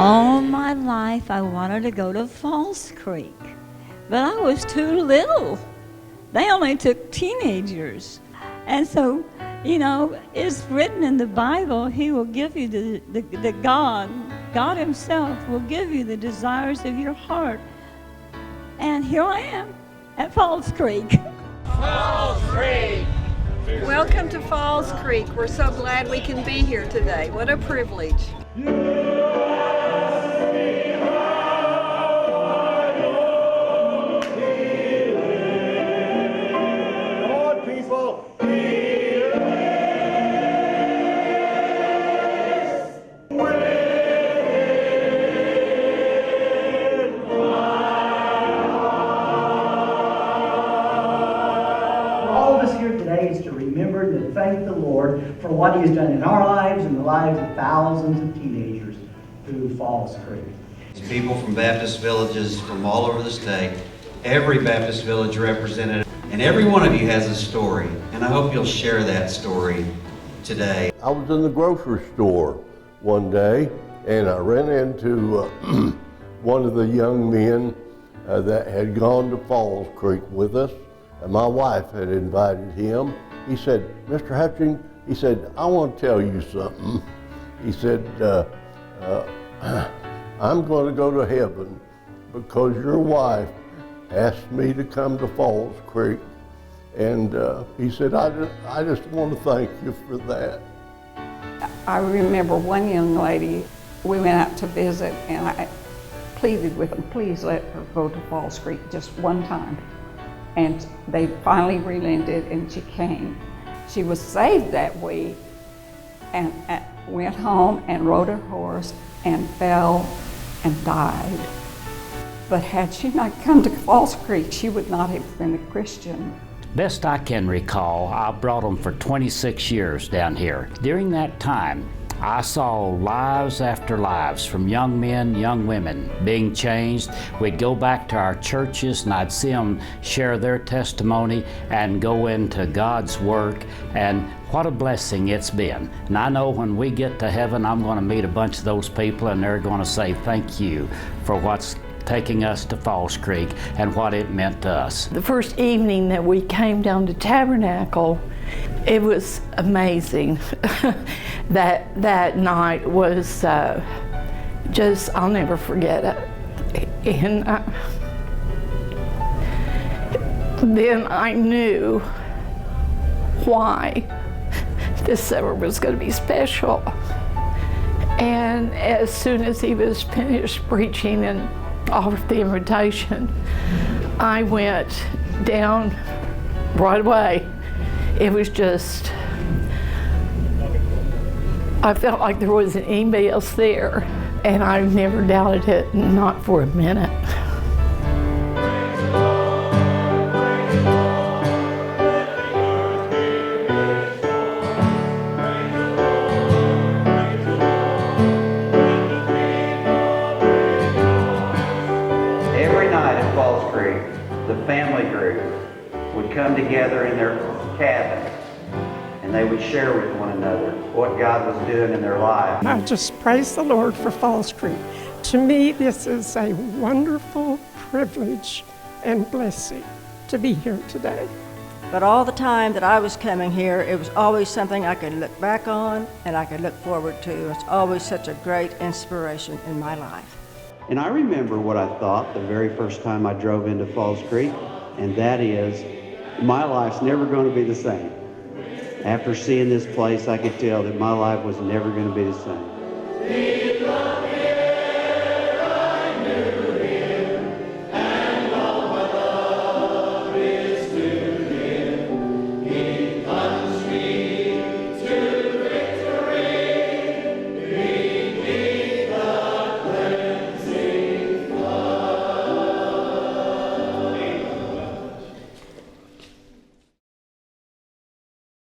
All my life I wanted to go to Falls Creek, but I was too little. They only took teenagers. And so, you know, it's written in the Bible, He will give you the God Himself will give you the desires of your heart. And here I am at Falls Creek. Falls Creek! Welcome to Falls Creek. We're so glad we can be here today. What a privilege. Is to remember and thank the Lord for what He has done in our lives and the lives of thousands of teenagers through Falls Creek. People from Baptist villages from all over the state, every Baptist village represented, and every one of you has a story, and I hope you'll share that story today. I was in the grocery store one day, and I ran into one of the young men that had gone to Falls Creek with us. And my wife had invited him. He said, Mr. Hutchings, he said, I want to tell you something. He said, I'm going to go to heaven because your wife asked me to come to Falls Creek. And he said, I just want to thank you for that. I remember one young lady, we went out to visit and I pleaded with them, please let her go to Falls Creek just one time. And they finally relented and she came. She was saved that week and went home and rode her horse and fell and died. But had she not come to Falls Creek, she would not have been a Christian. Best I can recall, I brought them for 26 years down here. During that time, I saw lives after lives from young men, young women being changed. We'd go back to our churches and I'd see them share their testimony and go into God's work, and what a blessing it's been. And I know when we get to heaven, I'm going to meet a bunch of those people and they're going to say thank you for what's taking us to Falls Creek and what it meant to us. The first evening that we came down to Tabernacle, it was amazing. that night was just, I'll never forget it. And then I knew why this summer was going to be special. And as soon as he was finished preaching and offered the invitation, I went down right away. It was just, I felt like there wasn't anybody else there, and I never doubted it, not for a minute. Every night at Falls Creek, the family group would come together in their cabin and they would share with one another what God was doing in their life. I just praise the Lord for Falls Creek. To me, this is a wonderful privilege and blessing to be here today. But all the time that I was coming here, it was always something I could look back on and I could look forward to. It's always such a great inspiration in my life. And I remember what I thought the very first time I drove into Falls Creek, and that is, my life's never going to be the same. After seeing this place, I could tell that my life was never going to be the same.